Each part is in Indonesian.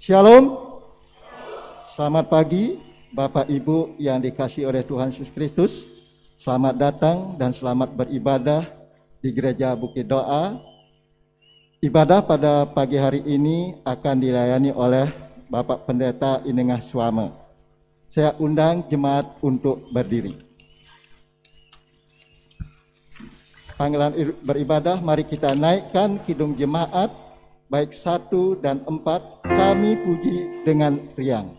Shalom. Selamat pagi Bapak Ibu yang dikasihi oleh Tuhan Yesus Kristus. Selamat datang dan selamat beribadah di Gereja Bukit Doa. Ibadah pada pagi hari ini akan dilayani oleh Bapak Pendeta Inengah Suama. Saya undang jemaat untuk berdiri. Panggilan beribadah, mari kita naikkan kidung jemaat baik 1 dan 4, kami puji dengan riang.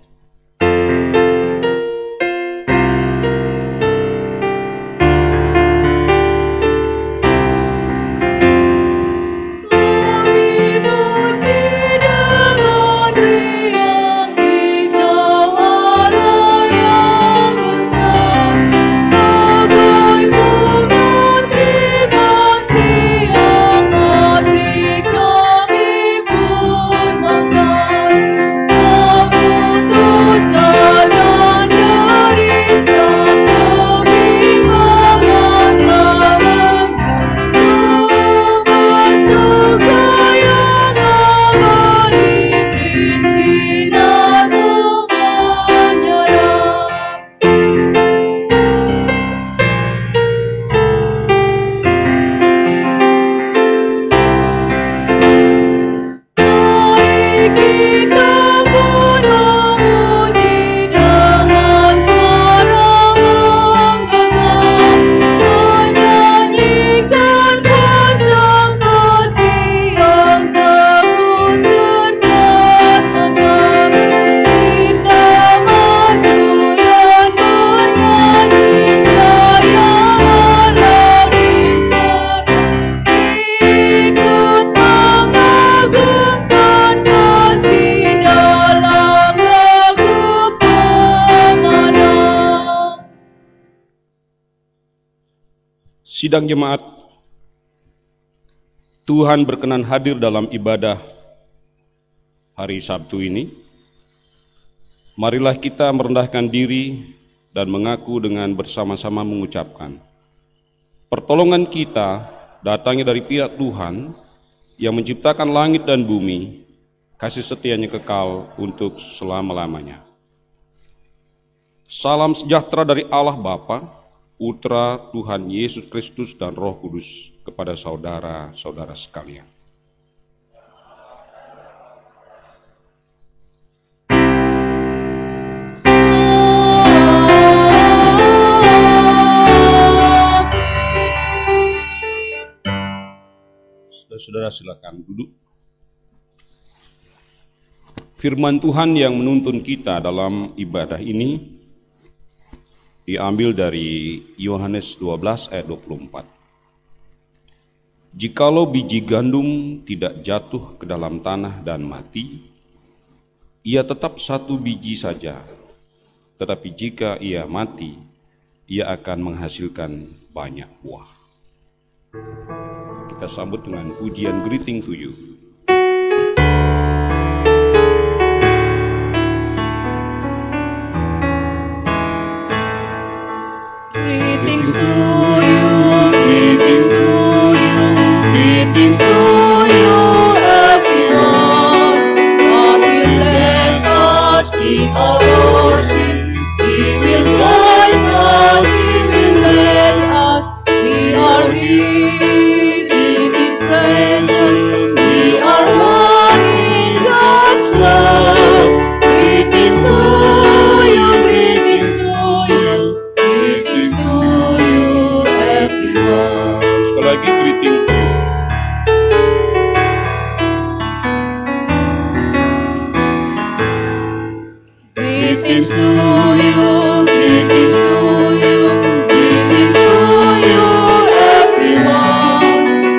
Sidang jemaat, Tuhan berkenan hadir dalam ibadah hari Sabtu ini. Marilah kita merendahkan diri dan mengaku dengan bersama-sama mengucapkan, pertolongan kita datangnya dari pihak Tuhan yang menciptakan langit dan bumi, kasih setianya kekal untuk selama-lamanya. Salam sejahtera dari Allah Bapa, Putra Tuhan Yesus Kristus dan Roh Kudus kepada saudara-saudara sekalian. Saudara-saudara silakan duduk. Firman Tuhan yang menuntun kita dalam ibadah ini diambil dari Yohanes 12 ayat 24. Jikalau biji gandum tidak jatuh ke dalam tanah dan mati, ia tetap satu biji saja. Tetapi jika ia mati, ia akan menghasilkan banyak buah. Kita sambut dengan pujian Greeting to You. Greetings to you, greetings to you, greetings to you, everyone. God will bless us in our worship. He will guide us, He will bless us. We are here in His presence. We are one in God's love. Greetings to you, greetings to you. Greetings to you, everyone. Sekali lagi greeting to you. Greetings to you, greetings to you, greetings to you, everyone.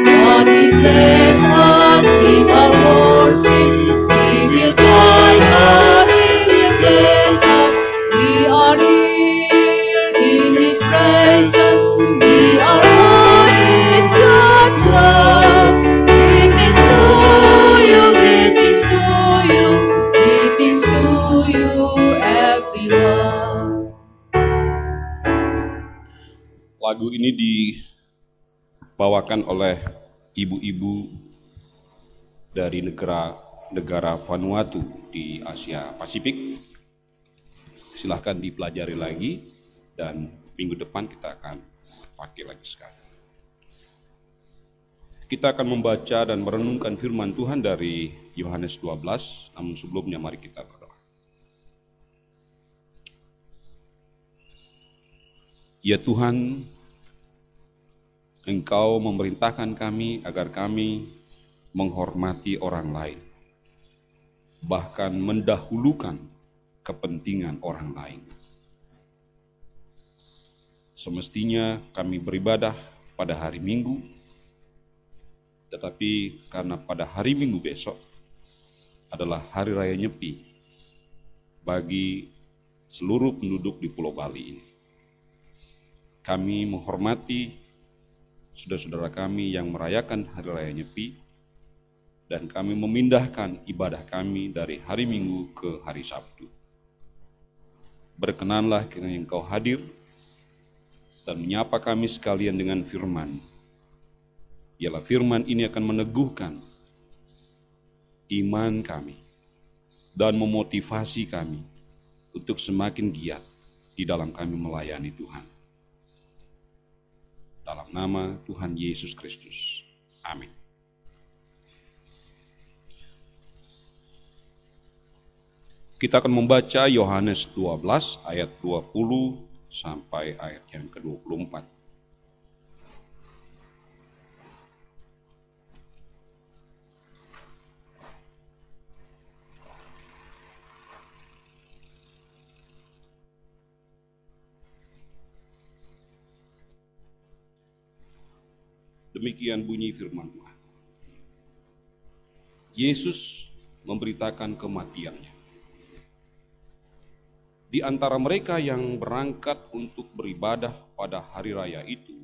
God will bless us in our worship. He will guide us, He will bless us. We are here in His presence. We are one in God's love. Greetings to you, greetings to you, greetings to you, everyone. Lagu ini dibawakan oleh ibu-ibu dari negara negara Vanuatu di Asia Pasifik. Silahkan dipelajari lagi dan minggu depan kita akan pakai lagi sekali. Kita akan membaca dan merenungkan firman Tuhan dari Yohanes 12, namun sebelumnya mari kita berdoa. Ya Tuhan, Engkau memerintahkan kami agar kami menghormati orang lain, bahkan mendahulukan kepentingan orang lain. Semestinya kami beribadah pada hari Minggu, tetapi karena pada hari Minggu besok adalah Hari Raya Nyepi bagi seluruh penduduk di Pulau Bali ini, kami menghormati saudara-saudara kami yang merayakan Hari Raya Nyepi, dan kami memindahkan ibadah kami dari hari Minggu ke hari Sabtu. Berkenanlah kiranya Engkau hadir dan menyapa kami sekalian dengan firman. Ialah firman ini akan meneguhkan iman kami dan memotivasi kami untuk semakin giat di dalam kami melayani Tuhan. Dalam nama Tuhan Yesus Kristus. Amin. Kita akan membaca Yohanes 12 ayat 20 sampai ayat yang ke-24. Demikian bunyi firman Tuhan. Yesus memberitakan kematiannya. Di antara mereka yang berangkat untuk beribadah pada hari raya itu,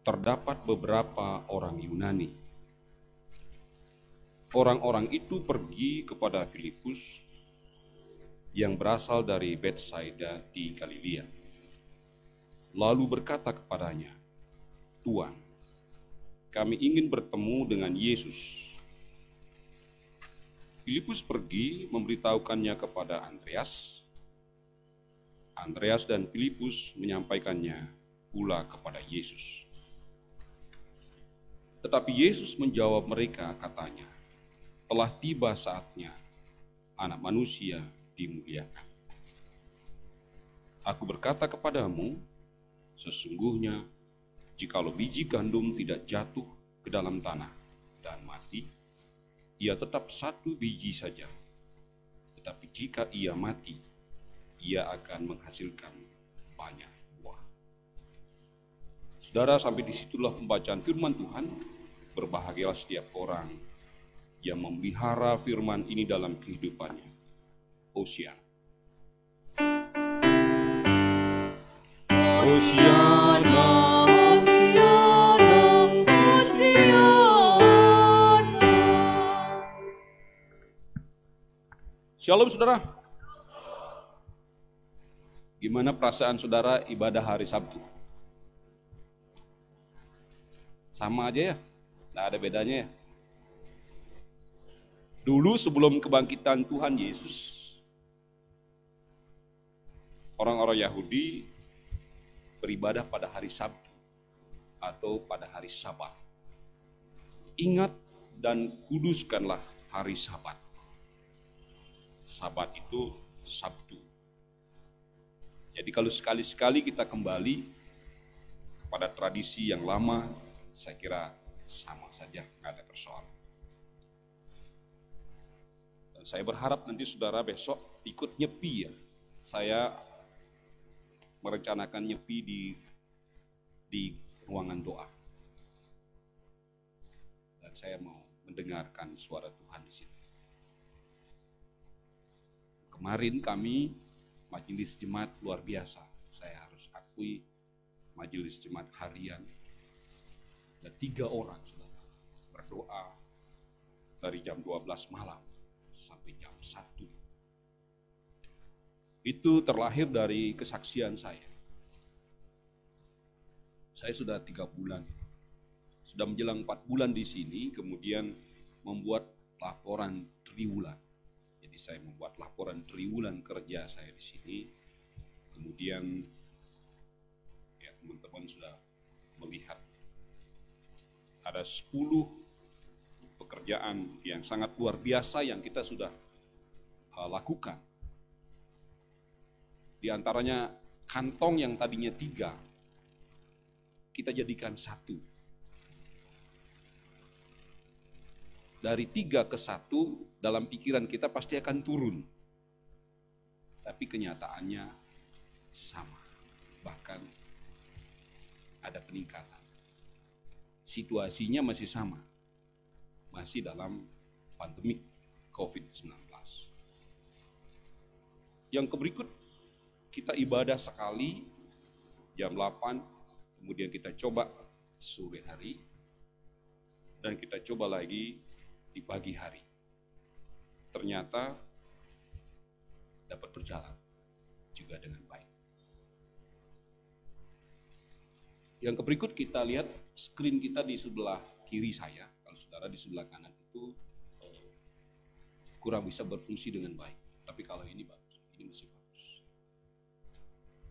terdapat beberapa orang Yunani. Orang-orang itu pergi kepada Filipus yang berasal dari Betsaida di Galilea, lalu berkata kepadanya, "Tuan, kami ingin bertemu dengan Yesus." Filipus pergi memberitahukannya kepada Andreas. Andreas dan Filipus menyampaikannya pula kepada Yesus. Tetapi Yesus menjawab mereka, katanya, "Telah tiba saatnya Anak Manusia dimuliakan. Aku berkata kepadamu, sesungguhnya jikalau biji gandum tidak jatuh ke dalam tanah dan mati, ia tetap satu biji saja. Tetapi jika ia mati, ia akan menghasilkan banyak buah." Saudara, sampai disitulah pembacaan firman Tuhan. Berbahagialah setiap orang yang memelihara firman ini dalam kehidupannya. Hosiana. Hosiana, Hosiana, Hosiana. Shalom saudara. Gimana perasaan saudara ibadah hari Sabtu? Sama aja ya? Nggak ada bedanya ya? Dulu sebelum kebangkitan Tuhan Yesus, orang-orang Yahudi beribadah pada hari Sabtu atau pada hari Sabat. Ingat dan kuduskanlah hari Sabat. Sabat itu Sabtu. Jadi kalau sekali-sekali kita kembali kepada tradisi yang lama, saya kira sama saja, nggak ada persoalan. Dan saya berharap nanti saudara besok ikut nyepi ya. Saya merencanakan nyepi di ruangan doa. Dan saya mau mendengarkan suara Tuhan di situ. Kemarin kami majelis jemaat luar biasa. Saya harus akui majelis jemaat harian. Ada 3 orang saudara berdoa dari jam 12 malam sampai jam 1. Itu terlahir dari kesaksian saya. Saya sudah 3 bulan, sudah menjelang 4 bulan di sini, kemudian membuat laporan triwulan. Jadi saya membuat laporan triwulan kerja saya di sini. Kemudian ya teman-teman sudah melihat ada 10 pekerjaan yang sangat luar biasa yang kita sudah lakukan. Di antaranya kantong yang tadinya 3, kita jadikan 1. Dari 3 ke 1, dalam pikiran kita pasti akan turun. Tapi kenyataannya sama. Bahkan ada peningkatan. Situasinya masih sama. Masih dalam pandemi COVID-19. Yang berikut, kita ibadah sekali jam 8, kemudian kita coba sore hari, dan kita coba lagi di pagi hari. Ternyata dapat berjalan juga dengan baik. Yang berikut kita lihat screen kita di sebelah kiri saya. Kalau saudara di sebelah kanan itu kurang bisa berfungsi dengan baik. Tapi kalau ini bagus, ini masih bagus.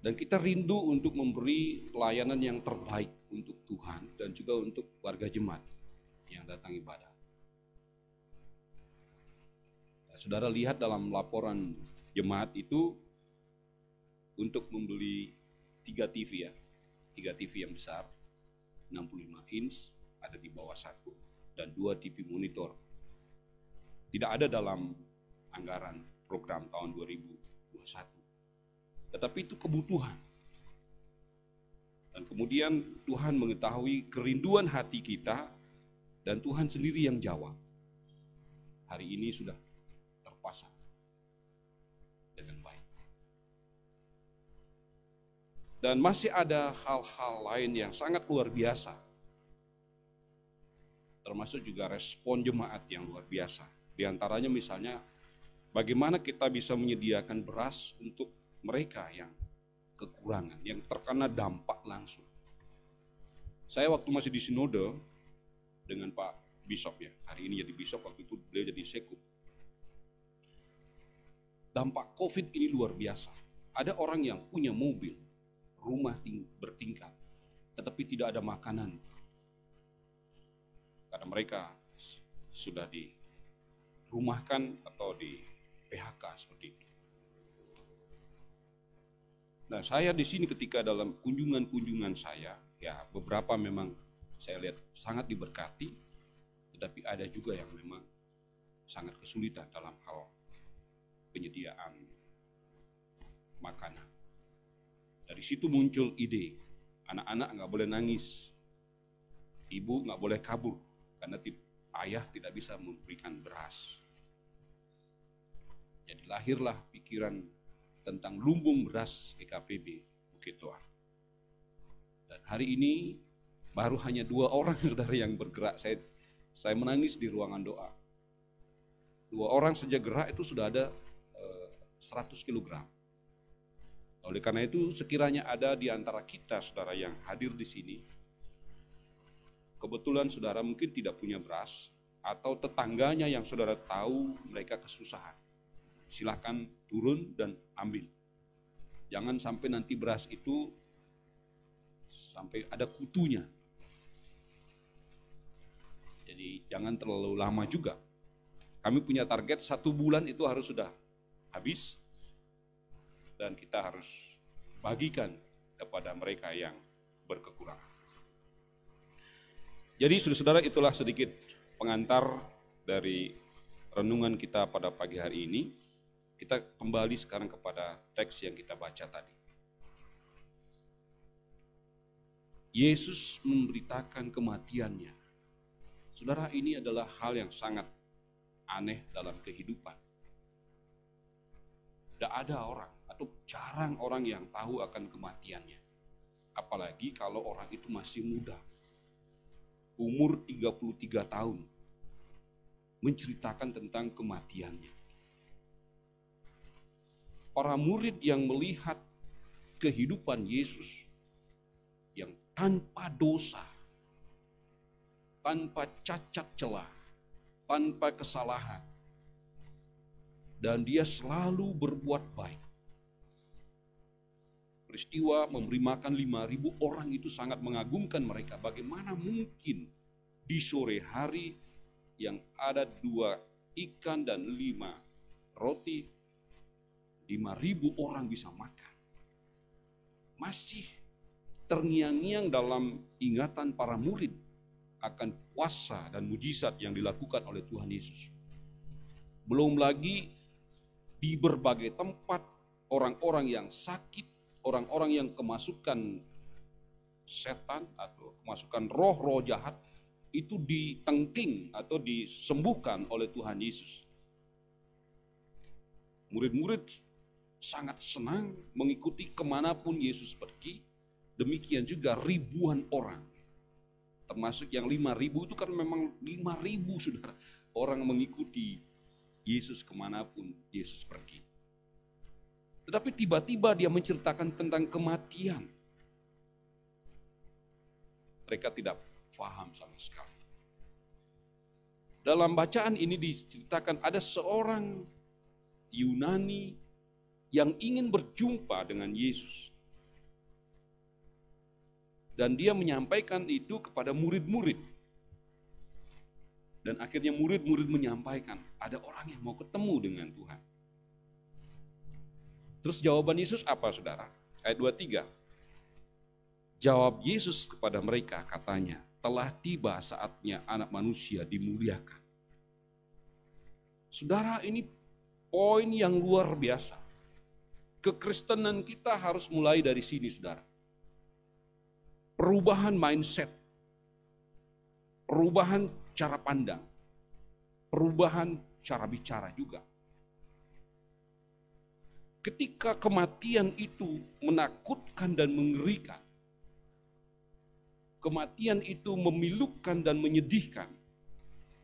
Dan kita rindu untuk memberi pelayanan yang terbaik untuk Tuhan dan juga untuk warga jemaat yang datang ibadah. Nah, saudara lihat dalam laporan jemaat itu untuk membeli 3 TV ya. 3 TV yang besar, 65 inch, ada di bawah 1, dan 2 TV monitor. Tidak ada dalam anggaran program tahun 2021. Tetapi itu kebutuhan. Dan kemudian Tuhan mengetahui kerinduan hati kita, dan Tuhan sendiri yang jawab. Hari ini sudah terpasang dengan baik. Dan masih ada hal-hal lain yang sangat luar biasa. Termasuk juga respon jemaat yang luar biasa. Di antaranya misalnya, bagaimana kita bisa menyediakan beras untuk mereka yang kekurangan, yang terkena dampak langsung. Saya waktu masih di sinode dengan Pak Bishop ya, hari ini jadi Bishop, waktu itu beliau jadi Sekub. Dampak COVID ini luar biasa. Ada orang yang punya mobil, rumah bertingkat, tetapi tidak ada makanan. Karena mereka sudah dirumahkan atau di PHK seperti itu. Nah, saya di sini ketika dalam kunjungan-kunjungan saya, ya beberapa memang saya lihat sangat diberkati, tetapi ada juga yang memang sangat kesulitan dalam hal penyediaan makanan. Dari situ muncul ide, anak-anak nggak boleh nangis, ibu nggak boleh kabur, karena ayah tidak bisa memberikan beras. Jadi lahirlah pikiran tentang lumbung beras GKPB Bukit Doa. Dan hari ini baru hanya 2 orang saudara yang bergerak. Saya menangis di ruangan doa. 2 orang sejak gerak itu sudah ada 100 kg. Oleh karena itu sekiranya ada di antara kita saudara yang hadir di sini, kebetulan saudara mungkin tidak punya beras, atau tetangganya yang saudara tahu mereka kesusahan, silakan turun dan ambil. Jangan sampai nanti beras itu sampai ada kutunya. Jadi jangan terlalu lama juga. Kami punya target 1 bulan itu harus sudah habis, dan kita harus bagikan kepada mereka yang berkekurangan. Jadi saudara-saudara, itulah sedikit pengantar dari renungan kita pada pagi hari ini. Kita kembali sekarang kepada teks yang kita baca tadi. Yesus memberitakan kematiannya. Saudara, ini adalah hal yang sangat aneh dalam kehidupan. Tidak ada orang atau jarang orang yang tahu akan kematiannya. Apalagi kalau orang itu masih muda. Umur 33 tahun. Menceritakan tentang kematiannya. Para murid yang melihat kehidupan Yesus yang tanpa dosa, tanpa cacat celah, tanpa kesalahan. Dan dia selalu berbuat baik. Peristiwa memberi makan 5.000 orang itu sangat mengagumkan mereka. Bagaimana mungkin di sore hari yang ada 2 ikan dan 5 roti, 5.000 orang bisa makan. Masih terngiang-ngiang dalam ingatan para murid akan kuasa dan mujizat yang dilakukan oleh Tuhan Yesus. Belum lagi di berbagai tempat orang-orang yang sakit, orang-orang yang kemasukan setan atau kemasukan roh-roh jahat itu ditengking atau disembuhkan oleh Tuhan Yesus. Murid-murid sangat senang mengikuti kemanapun Yesus pergi. Demikian juga ribuan orang. Termasuk yang 5.000 itu kan memang 5.000 saudara. Orang mengikuti Yesus kemanapun Yesus pergi. Tetapi tiba-tiba dia menceritakan tentang kematian. Mereka tidak paham sama sekali. Dalam bacaan ini diceritakan ada seorang Yunani yang ingin berjumpa dengan Yesus. Dan dia menyampaikan itu kepada murid-murid. Dan akhirnya murid-murid menyampaikan, ada orang yang mau ketemu dengan Tuhan. Terus jawaban Yesus apa saudara? Ayat 23. Jawab Yesus kepada mereka katanya, telah tiba saatnya anak manusia dimuliakan. Saudara, ini poin yang luar biasa. Kekristenan kita harus mulai dari sini saudara. Perubahan mindset. Perubahan cara pandang. Perubahan cara bicara juga. Ketika kematian itu menakutkan dan mengerikan, kematian itu memilukan dan menyedihkan,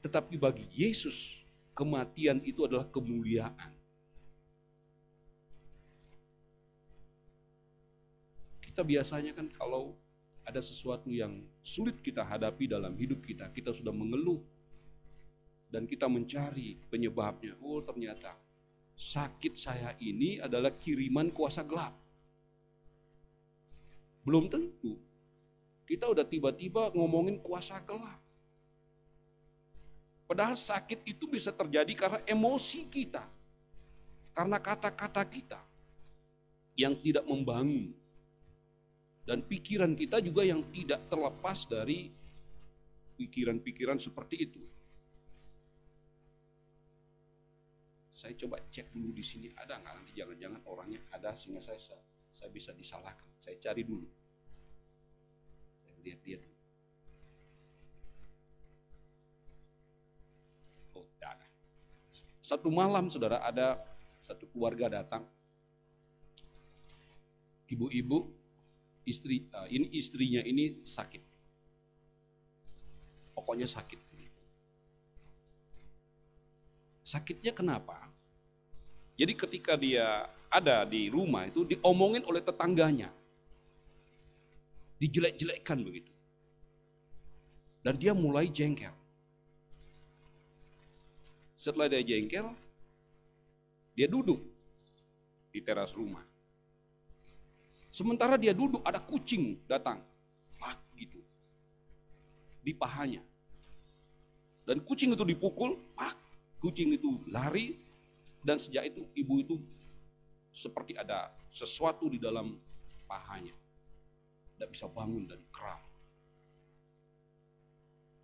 tetapi bagi Yesus, kematian itu adalah kemuliaan. Kita biasanya kan kalau ada sesuatu yang sulit kita hadapi dalam hidup kita, kita sudah mengeluh, dan kita mencari penyebabnya. Oh ternyata, sakit saya ini adalah kiriman kuasa gelap. Belum tentu. Kita udah tiba-tiba ngomongin kuasa gelap. Padahal sakit itu bisa terjadi karena emosi kita. Karena kata-kata kita yang tidak membangun. Dan pikiran kita juga yang tidak terlepas dari pikiran-pikiran seperti itu. Saya coba cek dulu di sini ada nggak, nanti jangan-jangan orangnya ada sehingga saya bisa disalahkan. Saya cari dulu. Saya lihat-lihat. Oh, tidak ada. Satu malam saudara ada satu keluarga datang. Ibu-ibu, istrinya ini sakit. Pokoknya sakit. Sakitnya kenapa? Jadi ketika dia ada di rumah itu diomongin oleh tetangganya. Dijelek-jelekkan begitu. Dan dia mulai jengkel. Setelah dia jengkel, dia duduk di teras rumah. Sementara dia duduk ada kucing datang. Gitu. Di pahanya. Dan kucing itu dipukul, kucing itu lari, dan sejak itu ibu itu seperti ada sesuatu di dalam pahanya. Tidak bisa bangun dan kram.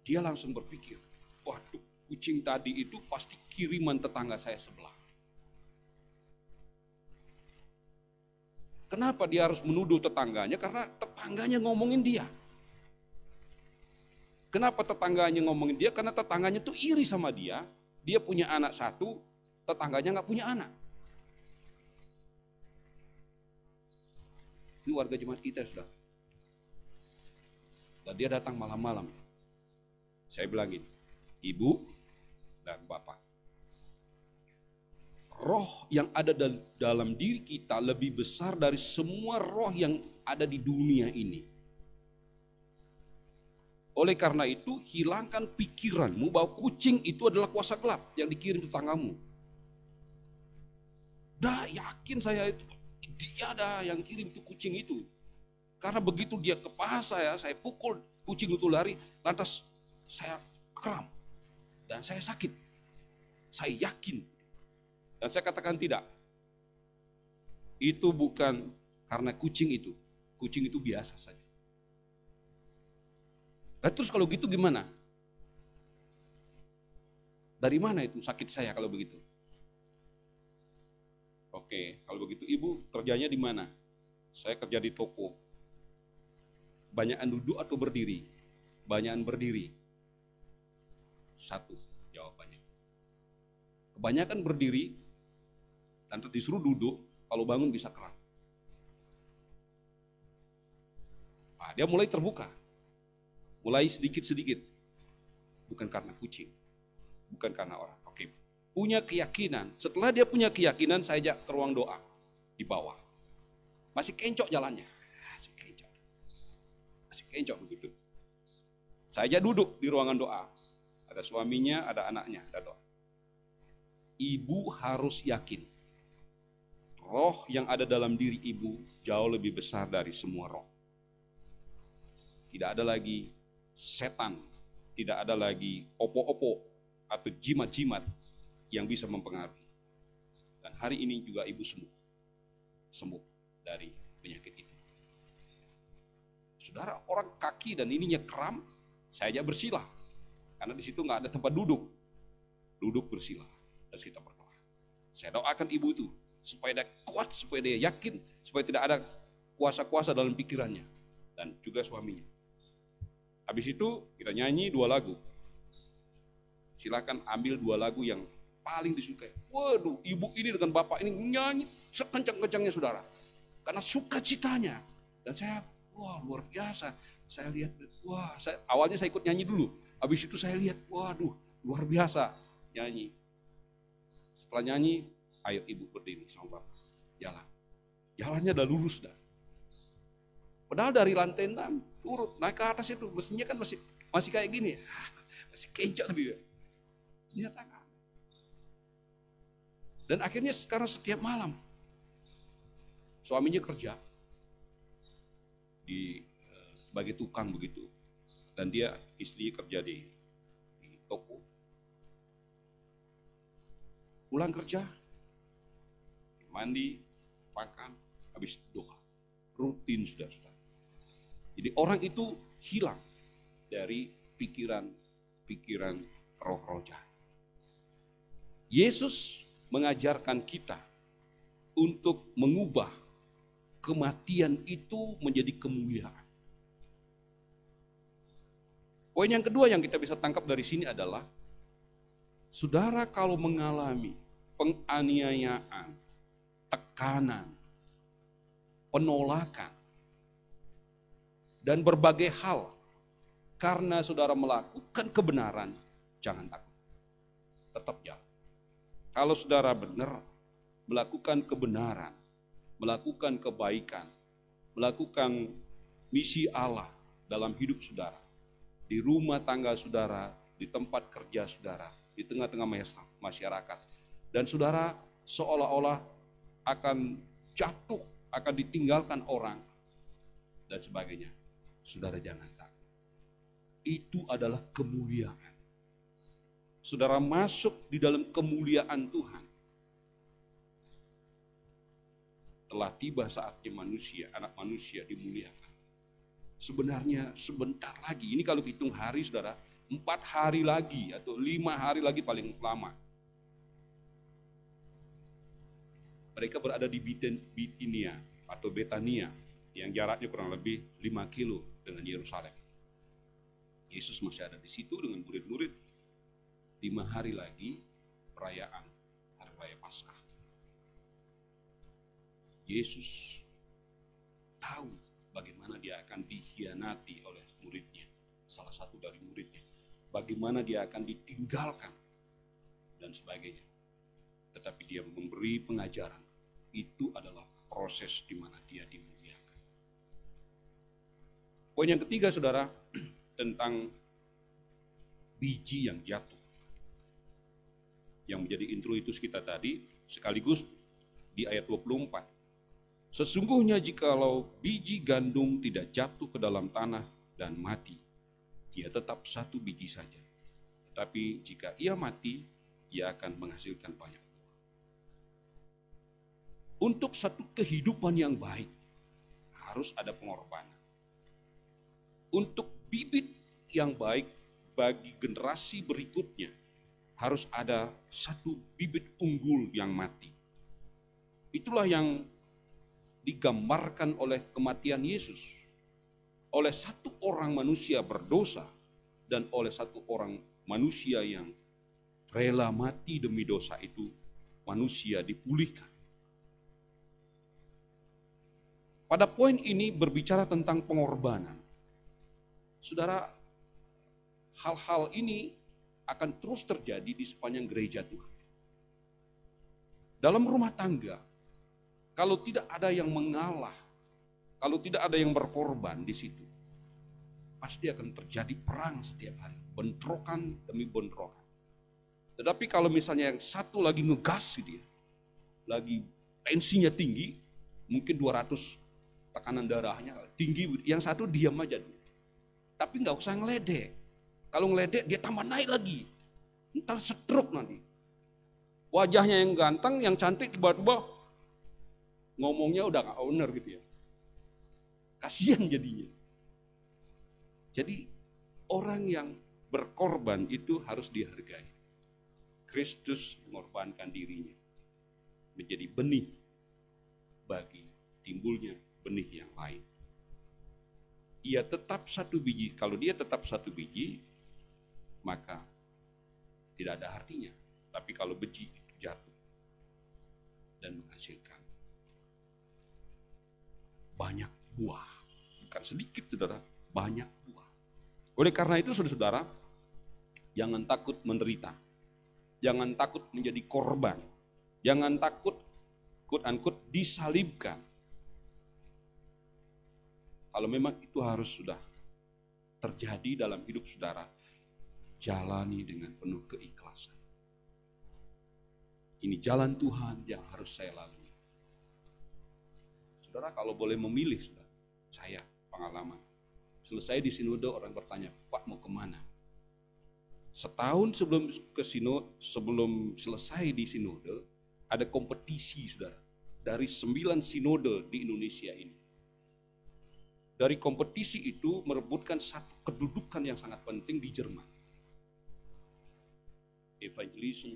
Dia langsung berpikir, waduh, kucing tadi itu pasti kiriman tetangga saya sebelah. Kenapa dia harus menuduh tetangganya? Karena tetangganya ngomongin dia. Kenapa tetangganya ngomongin dia? Karena tetangganya tuh iri sama dia. Dia punya anak satu, tetangganya nggak punya anak. Ini warga jemaat kita sudah. Dan dia datang malam-malam. Saya bilang gini, ibu dan bapak, roh yang ada dalam diri kita lebih besar dari semua roh yang ada di dunia ini. Oleh karena itu, hilangkan pikiranmu bahwa kucing itu adalah kuasa gelap yang dikirim tetanggamu. Dah yakin saya itu, dia dah yang kirim itu kucing itu. Karena begitu dia ke paha saya pukul kucing itu lari, lantas saya kram dan saya sakit. Saya yakin. Dan saya katakan tidak. Itu bukan karena kucing itu. Kucing itu biasa saja. Nah, terus kalau gitu gimana? Dari mana itu sakit saya kalau begitu? Oke, kalau begitu ibu kerjanya di mana? Saya kerja di toko. Banyakan duduk atau berdiri? Banyakan berdiri. Satu jawabannya. Kebanyakan berdiri dan disuruh duduk, kalau bangun bisa kram. Nah, dia mulai terbuka. Mulai sedikit-sedikit. Bukan karena kucing. Bukan karena orang. Oke. Punya keyakinan. Setelah dia punya keyakinan, saya ajak ke ruang doa. Di bawah. Masih kencok jalannya. Masih kencok. Masih kencok begitu. Saya ajak duduk di ruangan doa. Ada suaminya, ada anaknya, ada doa. Ibu harus yakin. Roh yang ada dalam diri ibu jauh lebih besar dari semua roh. Tidak ada lagi setan, tidak ada lagi opo-opo atau jimat-jimat yang bisa mempengaruhi. Dan hari ini juga ibu sembuh dari penyakit itu. Saudara, orang kaki dan ininya kram, saya ajak bersilah. Karena di situ nggak ada tempat duduk. Duduk bersilah dan kita berdoa. Saya doakan ibu itu supaya dia kuat, supaya dia yakin, supaya tidak ada kuasa-kuasa dalam pikirannya dan juga suaminya. Habis itu kita nyanyi 2 lagu. Silakan ambil 2 lagu yang paling disukai. Waduh, ibu ini dengan bapak ini nyanyi sekencang-kencangnya saudara. Karena sukacitanya. Dan saya, wah luar biasa. Saya lihat, wah awalnya saya ikut nyanyi dulu. Habis itu saya lihat, waduh luar biasa nyanyi. Setelah nyanyi, ayo ibu berdiri sama bapak. Jalan. Jalannya udah lurus dah. Padahal dari lantai 6 turun naik ke atas itu mestinya kan masih kayak gini, masih kencang dia. Nyatakan. Dan akhirnya sekarang setiap malam suaminya kerja sebagai tukang begitu, dan dia istri kerja di toko. Pulang kerja, mandi, makan, habis doa, rutin sudah. Jadi orang itu hilang dari pikiran roh-roh jahat. Yesus mengajarkan kita untuk mengubah kematian itu menjadi kemuliaan. Poin yang kedua yang kita bisa tangkap dari sini adalah, saudara kalau mengalami penganiayaan, tekanan, penolakan, dan berbagai hal karena saudara melakukan kebenaran, jangan takut. Tetap jalan. Kalau saudara benar melakukan kebenaran, melakukan kebaikan, melakukan misi Allah dalam hidup saudara, di rumah tangga saudara, di tempat kerja saudara, di tengah-tengah masyarakat, dan saudara seolah-olah akan jatuh, akan ditinggalkan orang, dan sebagainya. Saudara jangan takut. Itu adalah kemuliaan. Saudara masuk di dalam kemuliaan Tuhan. Telah tiba saatnya manusia, anak manusia dimuliakan. Sebenarnya sebentar lagi, ini kalau hitung hari saudara, 4 hari lagi atau 5 hari lagi paling lama. Mereka berada di Bitinia atau Betania, yang jaraknya kurang lebih 5 kilo dengan Yerusalem. Yesus masih ada di situ dengan murid-murid. 5 hari lagi perayaan Hari Raya Paskah. Yesus tahu bagaimana dia akan dikhianati oleh muridnya, salah satu dari muridnya. Bagaimana dia akan ditinggalkan dan sebagainya. Tetapi dia memberi pengajaran. Itu adalah proses di mana dia dimuliakan. Poin yang ketiga saudara, tentang biji yang jatuh. Yang menjadi introitus kita tadi, sekaligus di ayat 24. Sesungguhnya jikalau biji gandum tidak jatuh ke dalam tanah dan mati, ia tetap satu biji saja. Tetapi jika ia mati, ia akan menghasilkan banyak buah. Untuk satu kehidupan yang baik, harus ada pengorbanan. Untuk bibit yang baik bagi generasi berikutnya, harus ada satu bibit unggul yang mati. Itulah yang digambarkan oleh kematian Yesus. Oleh satu orang manusia berdosa dan oleh satu orang manusia yang rela mati demi dosa itu, manusia dipulihkan. Pada poin ini berbicara tentang pengorbanan. Saudara, hal-hal ini akan terus terjadi di sepanjang gereja Tuhan. Dalam rumah tangga, kalau tidak ada yang mengalah, kalau tidak ada yang berkorban di situ, pasti akan terjadi perang setiap hari, bentrokan demi bentrokan. Tetapi kalau misalnya yang satu lagi ngegas dia, lagi tensinya tinggi, mungkin 200 tekanan darahnya tinggi, yang satu diam aja dulu. Tapi nggak usah ngeledek. Kalau ngeledek dia tambah naik lagi, entar stroke nanti. Wajahnya yang ganteng, yang cantik, tiba-tiba ngomongnya udah nggak owner gitu ya. Kasihan jadinya. Jadi orang yang berkorban itu harus dihargai. Kristus mengorbankan dirinya menjadi benih bagi timbulnya benih yang lain. Ia tetap satu biji. Kalau dia tetap satu biji, maka tidak ada artinya. Tapi kalau biji itu jatuh dan menghasilkan banyak buah, bukan sedikit saudara, banyak buah. Oleh karena itu saudara-saudara, jangan takut menderita, jangan takut menjadi korban, jangan takut quote-unquote disalibkan. Kalau memang itu harus sudah terjadi dalam hidup saudara, jalani dengan penuh keikhlasan. Ini jalan Tuhan yang harus saya lalui. Saudara kalau boleh memilih, saudara, saya pengalaman. Selesai di sinode orang bertanya, Pak mau kemana? Setahun sebelum ke sinode, sebelum selesai di sinode, ada kompetisi saudara. Dari 9 sinode di Indonesia ini. Dari kompetisi itu merebutkan satu kedudukan yang sangat penting di Jerman. Evangelism,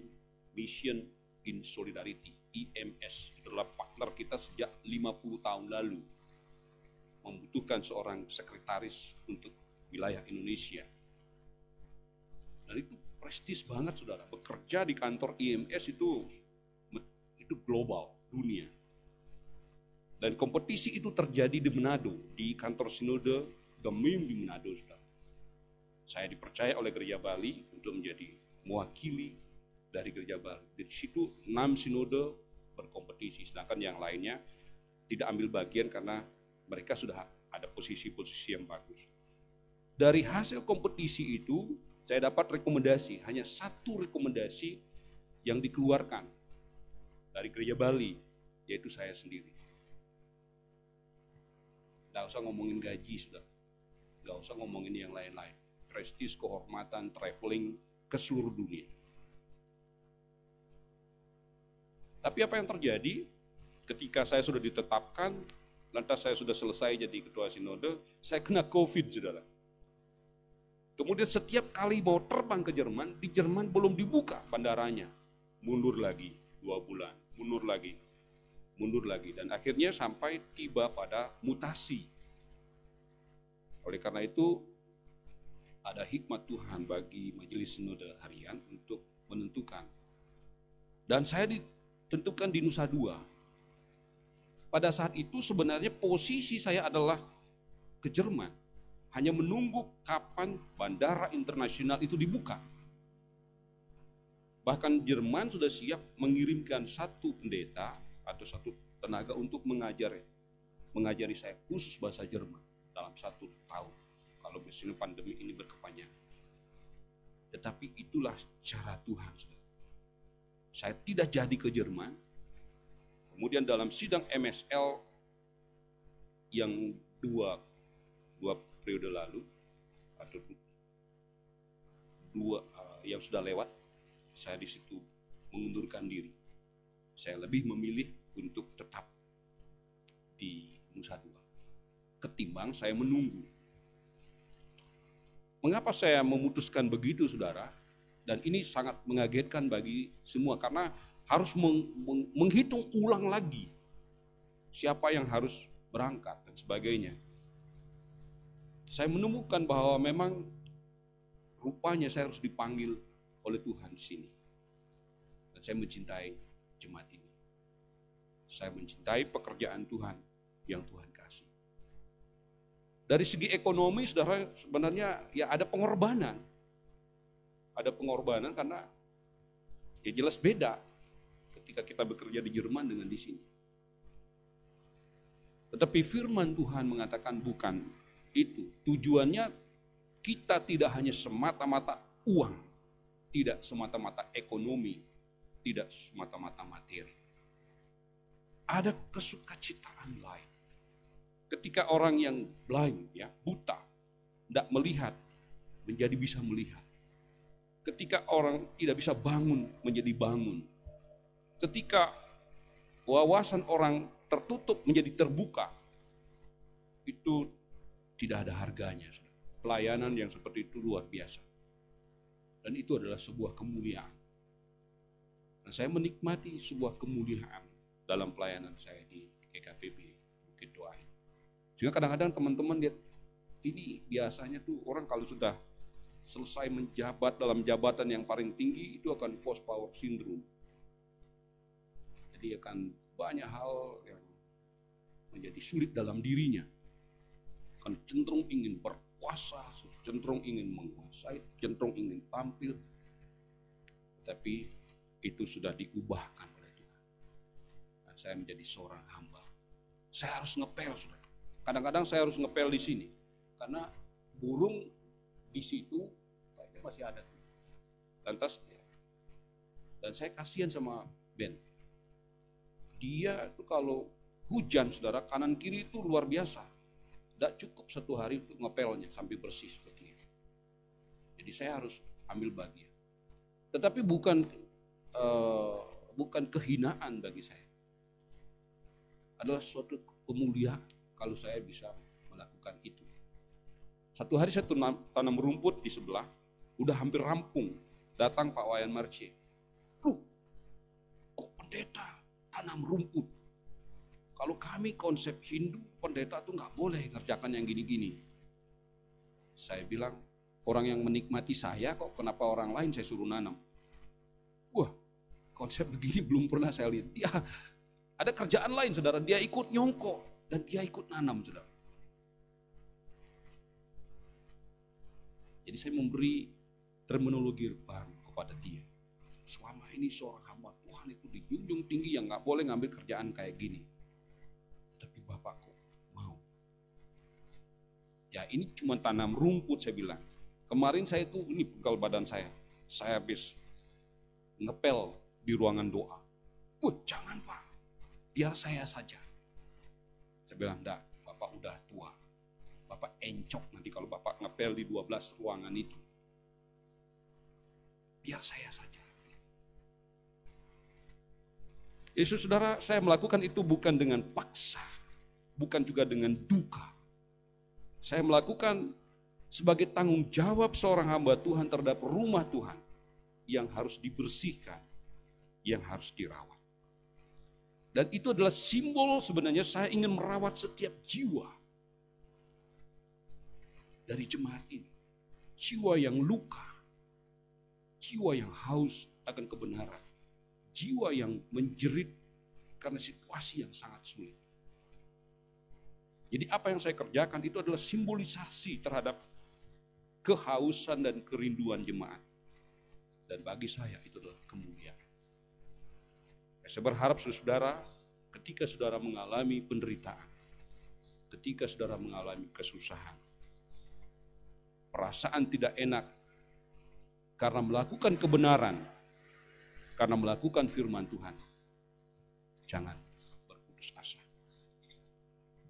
Mission in Solidarity, EMS. Itu adalah partner kita sejak 50 tahun lalu. Membutuhkan seorang sekretaris untuk wilayah Indonesia. Dan itu prestis banget saudara. Bekerja di kantor EMS itu global, dunia. Dan kompetisi itu terjadi di Manado, di kantor sinode Gemim di Manado, saudara. Saya dipercaya oleh Gereja Bali untuk menjadi mewakili dari Gereja Bali. Di situ 6 sinode berkompetisi, sedangkan yang lainnya tidak ambil bagian karena mereka sudah ada posisi-posisi yang bagus. Dari hasil kompetisi itu, saya dapat rekomendasi, hanya satu rekomendasi yang dikeluarkan dari Gereja Bali, yaitu saya sendiri. Nggak usah ngomongin gaji, sudah. Nggak usah ngomongin yang lain-lain. Prestis, kehormatan, traveling ke seluruh dunia. Tapi apa yang terjadi ketika saya sudah ditetapkan, lantas saya sudah selesai jadi ketua sinode, saya kena COVID, saudara. Kemudian setiap kali mau terbang ke Jerman, di Jerman belum dibuka bandaranya. Mundur lagi 2 bulan, mundur lagi, dan akhirnya sampai tiba pada mutasi. Oleh karena itu, ada hikmat Tuhan bagi majelis sinode harian untuk menentukan. Dan saya ditentukan di Nusa Dua. Pada saat itu sebenarnya posisi saya adalah ke Jerman, hanya menunggu kapan bandara internasional itu dibuka. Bahkan Jerman sudah siap mengirimkan satu pendeta atau satu tenaga untuk mengajari saya khusus bahasa Jerman dalam 1 tahun. kalau misalnya pandemi ini berkepanjangan. Tetapi itulah cara Tuhan. Saya tidak jadi ke Jerman. Kemudian dalam sidang MSL yang dua periode lalu, atau dua yang sudah lewat, saya di situ mengundurkan diri. Saya lebih memilih untuk tetap di Nusa Dua ketimbang saya menunggu. Mengapa saya memutuskan begitu, saudara? Dan ini sangat mengagetkan bagi semua karena harus menghitung ulang lagi siapa yang harus berangkat dan sebagainya. Saya menemukan bahwa memang rupanya saya harus dipanggil oleh Tuhan di sini. Dan saya mencintai jemaat ini. Saya mencintai pekerjaan Tuhan yang Tuhan kasih. Dari segi ekonomi, saudara, sebenarnya ya ada pengorbanan. Ada pengorbanan karena ya jelas beda ketika kita bekerja di Jerman dengan di sini. Tetapi firman Tuhan mengatakan bukan itu. Tujuannya kita tidak hanya semata-mata uang, tidak semata-mata ekonomi, tidak semata-mata materi. Ada kesukacitaan lain. Ketika orang yang blind, ya, buta, tidak melihat, menjadi bisa melihat. Ketika orang tidak bisa bangun, menjadi bangun. Ketika wawasan orang tertutup menjadi terbuka, itu tidak ada harganya. Pelayanan yang seperti itu luar biasa. Dan itu adalah sebuah kemuliaan. Dan saya menikmati sebuah kemuliaan dalam pelayanan saya di GKPB Bukit Doa. Sehingga kadang-kadang teman-teman lihat, ini biasanya tuh orang kalau sudah selesai menjabat dalam jabatan yang paling tinggi, itu akan post power syndrome. Jadi akan banyak hal yang menjadi sulit dalam dirinya. Akan cenderung ingin berkuasa, cenderung ingin menguasai, cenderung ingin tampil. Tapi itu sudah diubahkan oleh Tuhan. Dan saya menjadi seorang hamba. Saya harus ngepel, saudara. Kadang-kadang saya harus ngepel di sini karena burung di situ kayaknya masih ada. Lantas dan saya kasihan sama Ben. Dia itu kalau hujan, saudara, kanan kiri itu luar biasa. Tidak cukup satu hari untuk ngepelnya sampai bersih seperti itu. Jadi saya harus ambil bagian. Tetapi bukan kehinaan bagi saya. Adalah suatu kemuliaan kalau saya bisa melakukan itu. Satu hari saya tanam rumput di sebelah, udah hampir rampung. Datang Pak Wayan Marce. Kok pendeta tanam rumput? Kalau kami konsep Hindu, pendeta tuh nggak boleh ngerjakan yang gini-gini. Saya bilang, orang yang menikmati saya kok, kenapa orang lain saya suruh nanam? Wah, konsep begini belum pernah saya lihat. Dia ada kerjaan lain, saudara. Dia ikut nyongkok. Dan dia ikut nanam, saudara. Jadi saya memberi terminologi baru kepada dia. Selama ini seorang hamba Tuhan itu dijunjung tinggi yang nggak boleh ngambil kerjaan kayak gini. Tapi Bapak kok mau? Ya ini cuma tanam rumput, saya bilang. Kemarin saya itu, ini pegal badan saya. Saya habis ngepel di ruangan doa. Jangan Pak, biar saya saja. Saya bilang, enggak, Bapak udah tua. Bapak encok nanti kalau Bapak ngepel di 12 ruangan itu. Biar saya saja. Yesus, saudara, saya melakukan itu bukan dengan paksa. Bukan juga dengan duka. Saya melakukan sebagai tanggung jawab seorang hamba Tuhan terhadap rumah Tuhan. Yang harus dibersihkan. Yang harus dirawat. Dan itu adalah simbol sebenarnya saya ingin merawat setiap jiwa dari jemaat ini. Jiwa yang luka, jiwa yang haus akan kebenaran, jiwa yang menjerit karena situasi yang sangat sulit. Jadi apa yang saya kerjakan itu adalah simbolisasi terhadap kehausan dan kerinduan jemaat. Dan bagi saya itu adalah kemuliaan. Saya berharap saudara, ketika saudara mengalami penderitaan, ketika saudara mengalami kesusahan, perasaan tidak enak karena melakukan kebenaran, karena melakukan firman Tuhan, jangan berputus asa.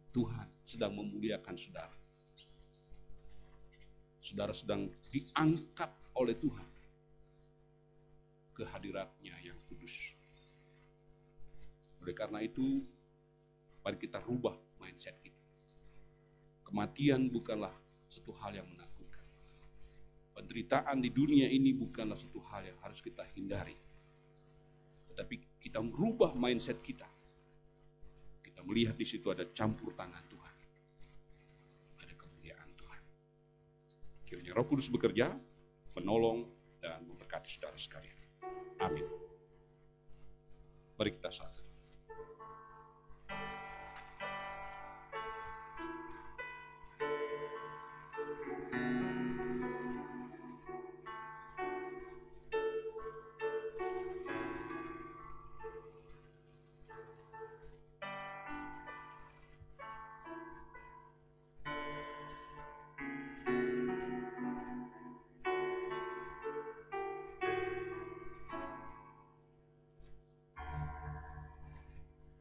Tuhan sedang memuliakan saudara. Saudara sedang diangkat oleh Tuhan ke hadiratnya yang kudus. Oleh karena itu, mari kita rubah mindset kita. Kematian bukanlah satu hal yang menakutkan. Penderitaan di dunia ini bukanlah satu hal yang harus kita hindari. Tetapi kita merubah mindset kita. Kita melihat di situ ada campur tangan Tuhan. Ada kemuliaan Tuhan. Kiranya Roh Kudus bekerja, menolong, dan memberkati saudara sekalian. Amin. Mari kita satu.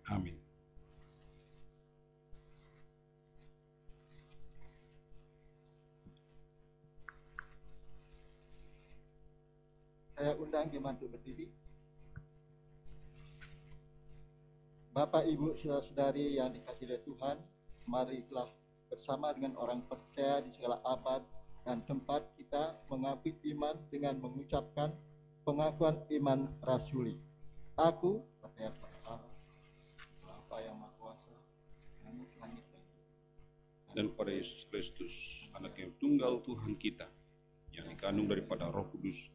Amin. Saya undang jemaat untuk berdiri. Bapak, Ibu, saudara-saudari yang dikasihi oleh Tuhan, marilah bersama dengan orang percaya di segala abad dan tempat kita mengakui iman dengan mengucapkan pengakuan iman rasuli. Aku percaya kepada Allah, Bapa yang Maha Kuasa, langit dan kepada Yesus Kristus, Anak yang tunggal Tuhan kita, yang dikandung daripada Roh Kudus,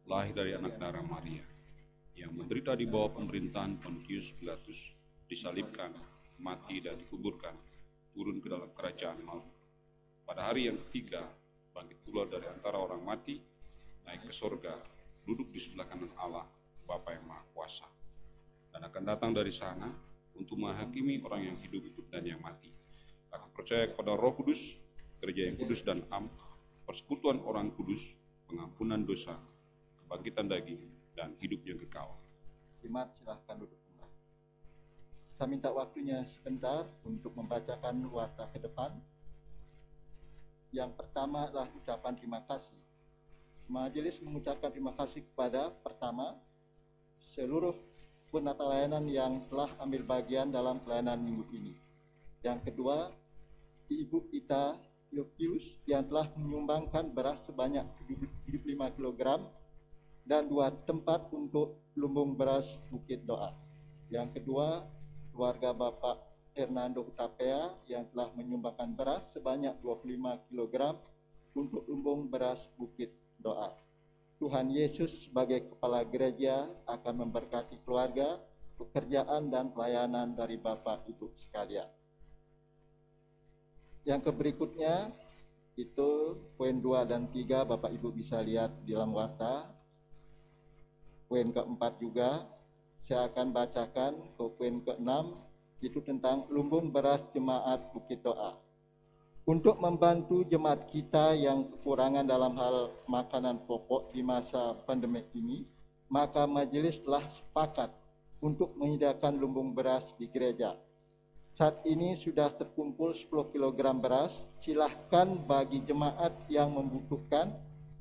lahir dari anak darah Maria, yang menderita di bawah pemerintahan Pontius Pilatus, disalibkan, mati dan dikuburkan, turun ke dalam kerajaan maut. Pada hari yang ketiga, bangkit pula dari antara orang mati, naik ke sorga, duduk di sebelah kanan Allah, Bapa yang Maha Kuasa, dan akan datang dari sana untuk menghakimi orang yang hidup dan yang mati. Aku percaya kepada Roh Kudus, gereja yang kudus dan am, persekutuan orang kudus, pengampunan dosa, kebangkitan daging, dan hidup yang kekal. Jemaat, silahkan duduk kembali. Saya minta waktunya sebentar untuk membacakan warta ke depan. Yang pertama adalah ucapan terima kasih. Majelis mengucapkan terima kasih kepada pertama, seluruh penata layanan yang telah ambil bagian dalam pelayanan minggu ini. Yang kedua, Ibu Ita Yopius yang telah menyumbangkan beras sebanyak 75 kg dan 2 tempat untuk lumbung beras Bukit Doa. Yang kedua, keluarga Bapak Hernando Utapea yang telah menyumbangkan beras sebanyak 25 kg untuk lumbung beras Bukit Doa. Tuhan Yesus sebagai kepala gereja akan memberkati keluarga, pekerjaan dan pelayanan dari Bapak Ibu sekalian. Yang berikutnya itu poin 2 dan 3 Bapak Ibu bisa lihat di dalam warta. Poin keempat juga saya akan bacakan ke poin ke-6, itu tentang lumbung beras jemaat Bukit Doa. Untuk membantu jemaat kita yang kekurangan dalam hal makanan pokok di masa pandemi ini, maka majelis telah sepakat untuk menyediakan lumbung beras di gereja. Saat ini sudah terkumpul 10 kg beras. Silahkan bagi jemaat yang membutuhkan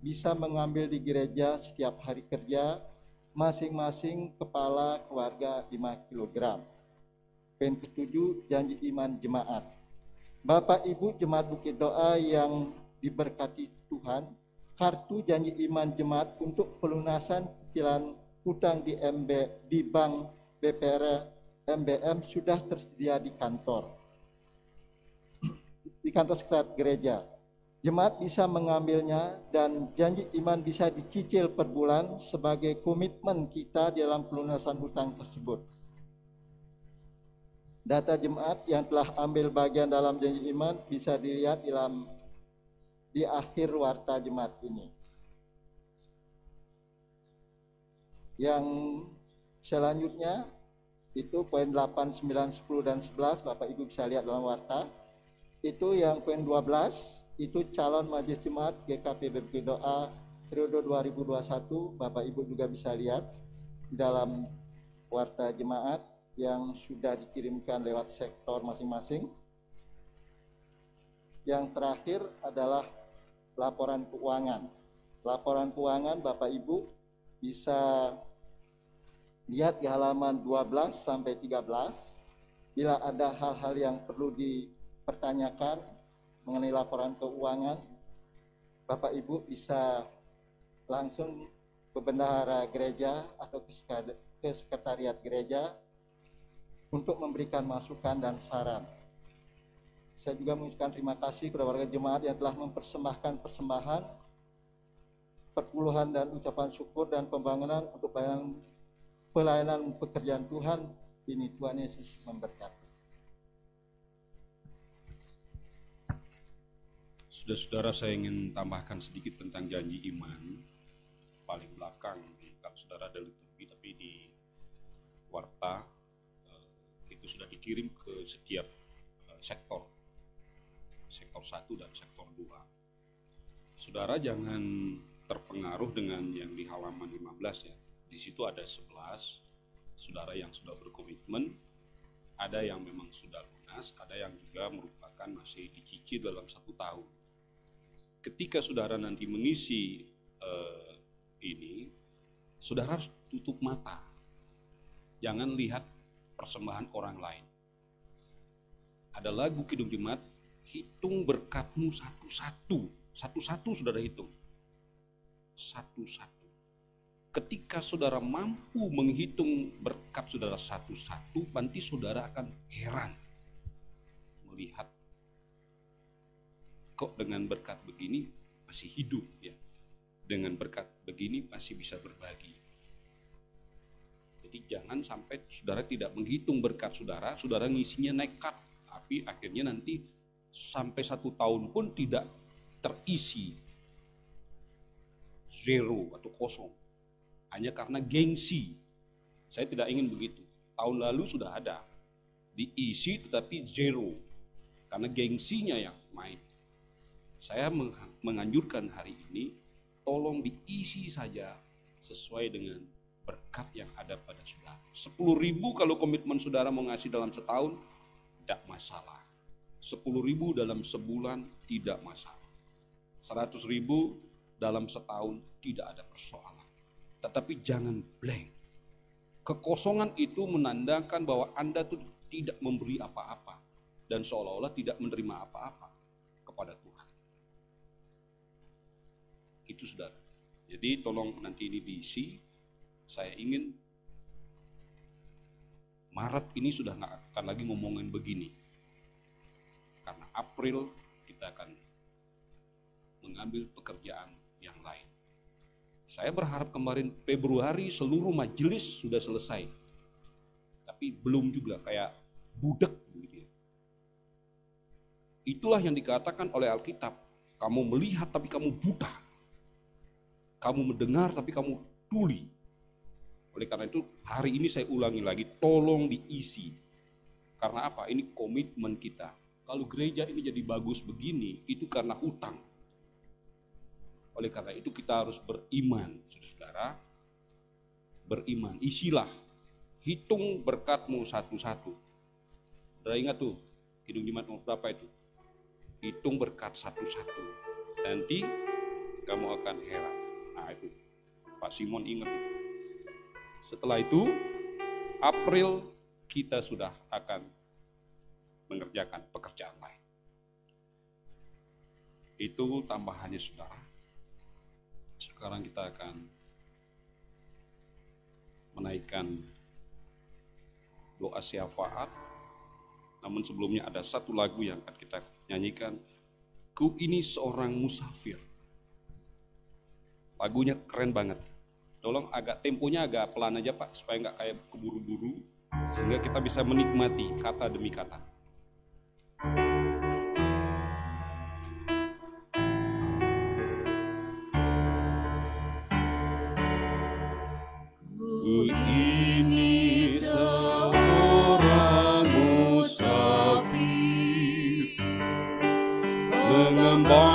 bisa mengambil di gereja setiap hari kerja, masing-masing kepala keluarga 5 kg. Poin ke-7, janji iman jemaat. Bapak Ibu jemaat Bukit Doa yang diberkati Tuhan, kartu janji iman jemaat untuk pelunasan cicilan hutang di Bank BPR MBM sudah tersedia di kantor sekretariat gereja. Jemaat bisa mengambilnya dan janji iman bisa dicicil per bulan sebagai komitmen kita dalam pelunasan hutang tersebut. Data jemaat yang telah ambil bagian dalam janji iman bisa dilihat di akhir warta jemaat ini. Yang selanjutnya itu poin 8, 9, 10, dan 11 Bapak Ibu bisa lihat dalam warta. Itu yang poin 12 itu calon majelis jemaat GKP Bukit Doa periode 2021. Bapak Ibu juga bisa lihat di dalam warta jemaat yang sudah dikirimkan lewat sektor masing-masing. Yang terakhir adalah laporan keuangan. Laporan keuangan Bapak Ibu bisa lihat di halaman 12 sampai 13. Bila ada hal-hal yang perlu dipertanyakan mengenai laporan keuangan, Bapak Ibu bisa langsung ke bendahara gereja atau ke sekretariat gereja untuk memberikan masukan dan saran. Saya juga mengucapkan terima kasih kepada warga jemaat yang telah mempersembahkan persembahan, perpuluhan dan ucapan syukur dan pembangunan untuk pelayanan pekerjaan Tuhan. Ini Tuhan Yesus memberkati. Saudara-saudara, saya ingin tambahkan sedikit tentang janji iman. Paling belakang, kalau saudara ada liturgi, tapi di warta itu sudah dikirim ke setiap sektor 1 dan sektor 2. Saudara jangan terpengaruh dengan yang di halaman 15 ya. Di situ ada 11 saudara yang sudah berkomitmen, ada yang memang sudah lunas, ada yang juga merupakan masih dicicil dalam 1 tahun. Ketika saudara nanti mengisi ini, saudara harus tutup mata. Jangan lihat persembahan orang lain. Ada lagu Kidung Jemaat, hitung berkatmu satu-satu. Satu-satu saudara hitung. Satu-satu. Ketika saudara mampu menghitung berkat saudara satu-satu, nanti saudara akan heran melihat kok dengan berkat begini masih hidup ya. Dengan berkat begini masih bisa berbagi. Jadi jangan sampai saudara tidak menghitung berkat saudara, saudara ngisinya nekat, tapi akhirnya nanti sampai 1 tahun pun tidak terisi, zero atau kosong, hanya karena gengsi. Saya tidak ingin begitu. Tahun lalu sudah ada, diisi tetapi zero, karena gengsinya yang main. Saya menganjurkan hari ini, tolong diisi saja sesuai dengan berkat yang ada pada saudara. 10.000 kalau komitmen saudara mau ngasih dalam setahun, tidak masalah. 10.000 dalam sebulan, tidak masalah. 100.000 dalam setahun, tidak ada persoalan. Tetapi jangan blank. Kekosongan itu menandakan bahwa Anda tuh tidak memberi apa-apa dan seolah-olah tidak menerima apa-apa kepada Tuhan. Itu saudara. Jadi tolong nanti ini diisi. Saya ingin Maret ini sudah nggak akan lagi ngomongin begini. Karena April kita akan mengambil pekerjaan yang lain. Saya berharap kemarin Februari seluruh majelis sudah selesai. Tapi belum juga, kayak budek begitu ya. Itulah yang dikatakan oleh Alkitab. Kamu melihat tapi kamu buta. Kamu mendengar tapi kamu tuli. Oleh karena itu hari ini saya ulangi lagi, tolong diisi. Karena apa? Ini komitmen kita. Kalau gereja ini jadi bagus begini, itu karena hutang. Oleh karena itu kita harus beriman, saudara-saudara. Beriman, isilah. Hitung berkatmu satu-satu. Saudara ingat tuh, Kidung Jemaat nomor berapa itu? Hitung berkat satu-satu. Nanti kamu akan heran. Nah itu, Pak Simon ingat itu. Setelah itu, April kita sudah akan mengerjakan pekerjaan lain. Itu tambahannya saudara. Sekarang kita akan menaikkan doa syafaat. Namun sebelumnya ada satu lagu yang akan kita nyanyikan. Ku ini seorang musafir. Lagunya keren banget. Tolong agak temponya agak pelan aja Pak, supaya nggak kayak keburu-buru, sehingga kita bisa menikmati kata demi kata. Ku ini seorang musafir, mengembang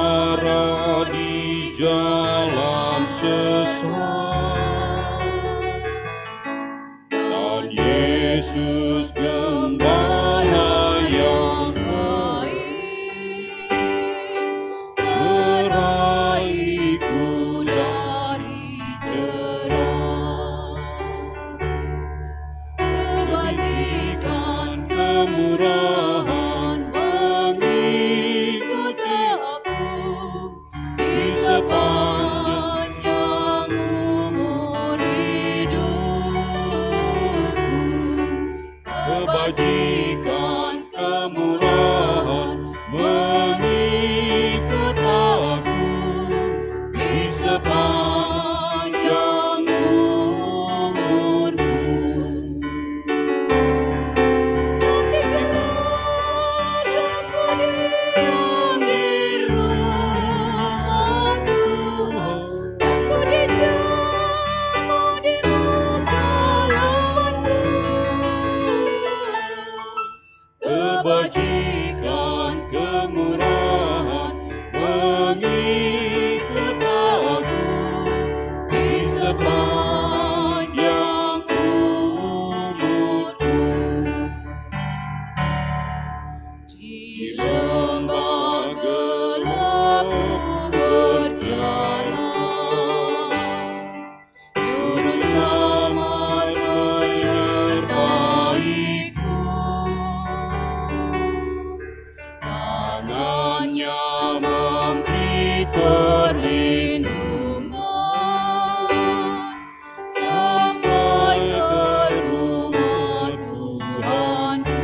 Yesus Gembala yang baik, meraihku dari jerah. Kebajikan kemurahan mengikut aku di sepanjang umur hidupku. Kebajikan kemurahan mengikut aku di sepanjang umurku. Nanti aku diam di rumah Tuhan, aku dijamu di muka lawanku. Kebajikan kemurahan mengikut aku di sepanjang umurku. Di lembah gelap ku berjalan, Juru Selamat menyertaiku. Tangannya memberi perlindungan sampai ke rumah Tuhanku.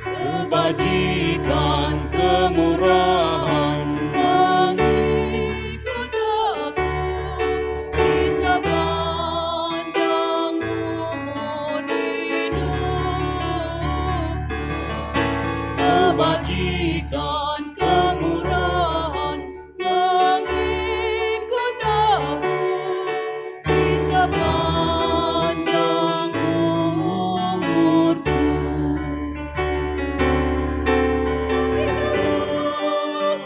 Kebajikan kemurahan mengikut aku di sepanjang umur hidupku. Kebajikan kemurahan mengikut aku di sepanjang umurku.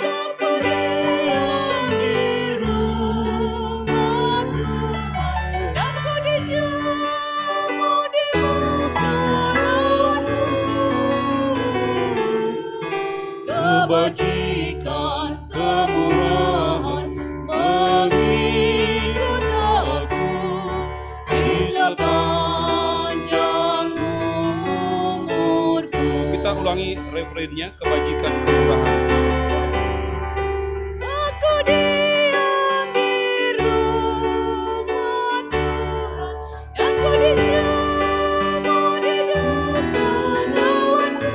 Aku diam di rumah Tuhan, dan ku dijamu di muka lawanku. Kebajikan kemurahan mengikut aku di sepanjang umurku. Kita ulangi refrennya, kebajikan kemurahan. Aku diam di rumah Tuhan, dan ku dijamu di dekat lawanku.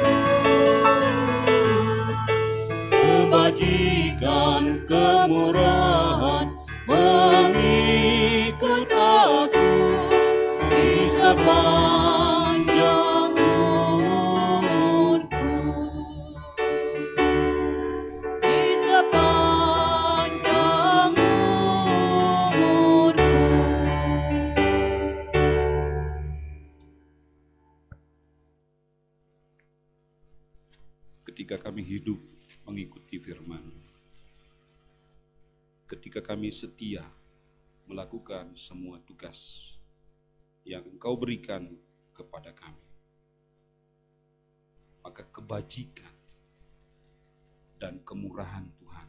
Kebajikan kemurahan mengikut aku di sepanjang umurku. Di sepanjang umurku. Ketika kami hidup mengikuti firman, ketika kami setia melakukan semua tugas yang Engkau berikan kepada kami, maka kebajikan dan kemurahan Tuhan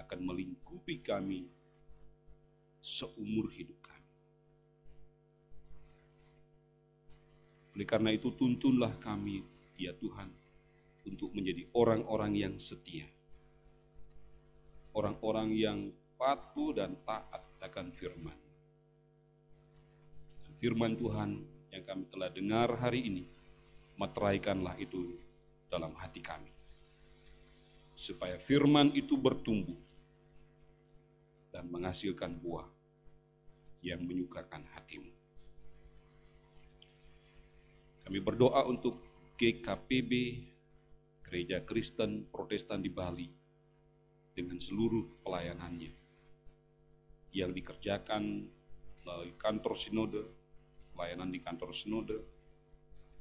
akan melingkupi kami seumur hidup kami. Oleh karena itu, tuntunlah kami, ya Tuhan, untuk menjadi orang-orang yang setia, orang-orang yang patuh dan taat akan firman. Dan firman Tuhan yang kami telah dengar hari ini, materaikanlah itu dalam hati kami, supaya firman itu bertumbuh dan menghasilkan buah yang menyukakan hatimu. Kami berdoa untuk GKPB, Gereja Kristen Protestan di Bali, dengan seluruh pelayanannya yang dikerjakan melalui kantor sinode, pelayanan di kantor sinode,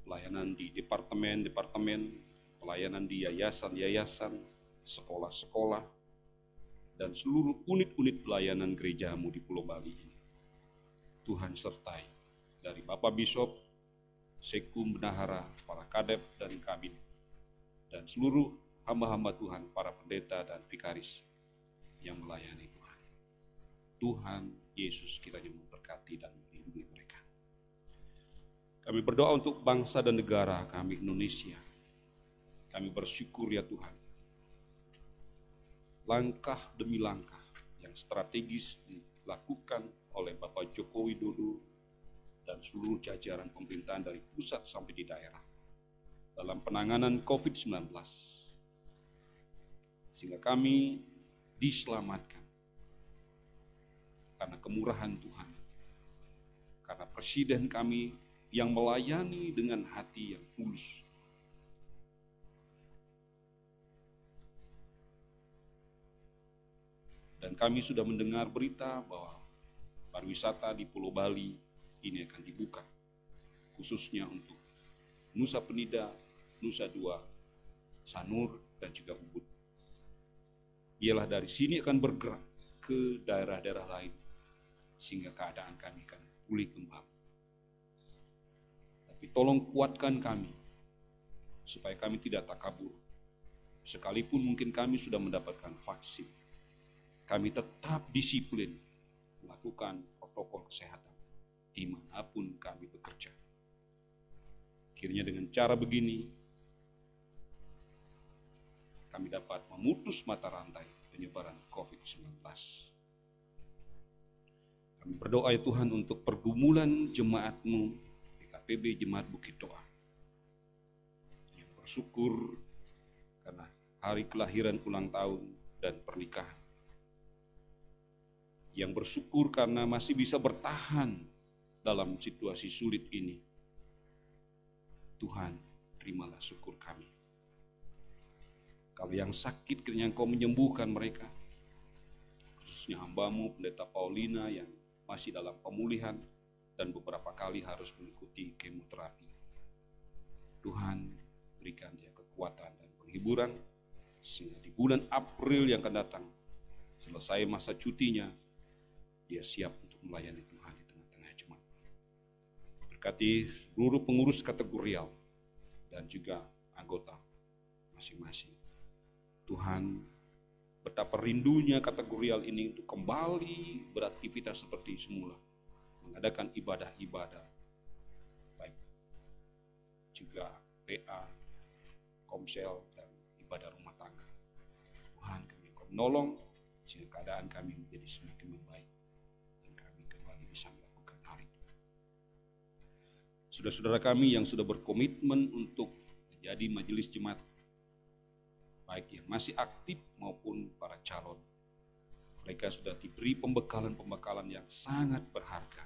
pelayanan di departemen-departemen, pelayanan di yayasan-yayasan, sekolah-sekolah, dan seluruh unit-unit pelayanan gerejamu di Pulau Bali ini. Tuhan sertai dari Bapak Bishop, Sekum Bendahara, para kadep dan kabin, dan seluruh hamba-hamba Tuhan, para pendeta dan vikaris yang melayani Tuhan. Tuhan Yesus kiranya memberkati dan melindungi mereka. Kami berdoa untuk bangsa dan negara kami Indonesia. Kami bersyukur ya Tuhan, langkah demi langkah yang strategis dilakukan oleh Bapak Joko Widodo dan seluruh jajaran pemerintahan dari pusat sampai di daerah dalam penanganan COVID-19, sehingga kami diselamatkan karena kemurahan Tuhan, karena presiden kami yang melayani dengan hati yang tulus. Dan kami sudah mendengar berita bahwa pariwisata di Pulau Bali ini akan dibuka, khususnya untuk Nusa Penida, Nusa Dua, Sanur, dan juga Ubud. Ialah dari sini akan bergerak ke daerah-daerah lain, sehingga keadaan kami akan pulih kembali. Tapi tolong kuatkan kami, supaya kami tidak takabur. Sekalipun mungkin kami sudah mendapatkan vaksin, kami tetap disiplin melakukan protokol kesehatan dimanapun kami bekerja. Akhirnya dengan cara begini, kami dapat memutus mata rantai penyebaran COVID-19. Kami berdoa ya Tuhan untuk pergumulan jemaat-Mu, PKPB Jemaat Bukit Doa, yang bersyukur karena hari kelahiran ulang tahun dan pernikahan, yang bersyukur karena masih bisa bertahan dalam situasi sulit ini. Tuhan, terimalah syukur kami. Kalau yang sakit, kiranya Engkau menyembuhkan mereka, khususnya hamba-Mu, Pendeta Paulina yang masih dalam pemulihan dan beberapa kali harus mengikuti kemoterapi. Tuhan, berikan dia kekuatan dan penghiburan, sehingga di bulan April yang akan datang, selesai masa cutinya, dia siap untuk melayani Tuhan di tengah-tengah jemaat. Berkati seluruh pengurus kategorial dan juga anggota masing-masing. Tuhan, betapa rindunya kategorial ini untuk kembali beraktivitas seperti semula, mengadakan ibadah-ibadah, baik juga PA, komsel, dan ibadah rumah tangga. Tuhan, kami menolong sehingga keadaan kami menjadi semakin membaik. Bisa melakukan hal itu. Saudara-saudara kami yang sudah berkomitmen untuk menjadi majelis jemaat, baik yang masih aktif maupun para calon, mereka sudah diberi pembekalan-pembekalan yang sangat berharga.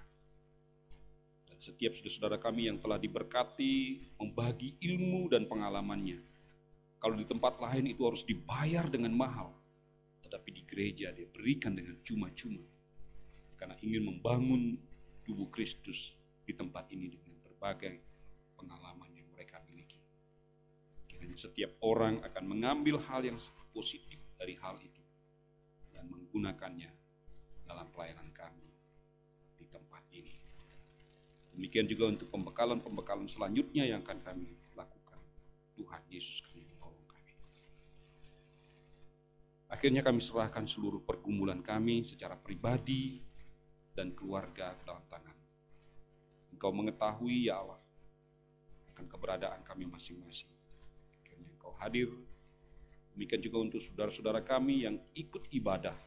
Dan setiap saudara-saudara kami yang telah diberkati membagi ilmu dan pengalamannya, kalau di tempat lain itu harus dibayar dengan mahal, tetapi di gereja dia berikan dengan cuma-cuma, karena ingin membangun tubuh Kristus di tempat ini dengan berbagai pengalaman yang mereka miliki. Kiranya setiap orang akan mengambil hal yang positif dari hal itu dan menggunakannya dalam pelayanan kami di tempat ini. Demikian juga untuk pembekalan-pembekalan selanjutnya yang akan kami lakukan. Tuhan Yesus kami menolong kami. Akhirnya kami serahkan seluruh pergumulan kami secara pribadi dan keluarga dalam tangan. Engkau mengetahui ya Allah akan keberadaan kami masing-masing. Akhirnya Engkau hadir. Demikian juga untuk saudara-saudara kami yang ikut ibadah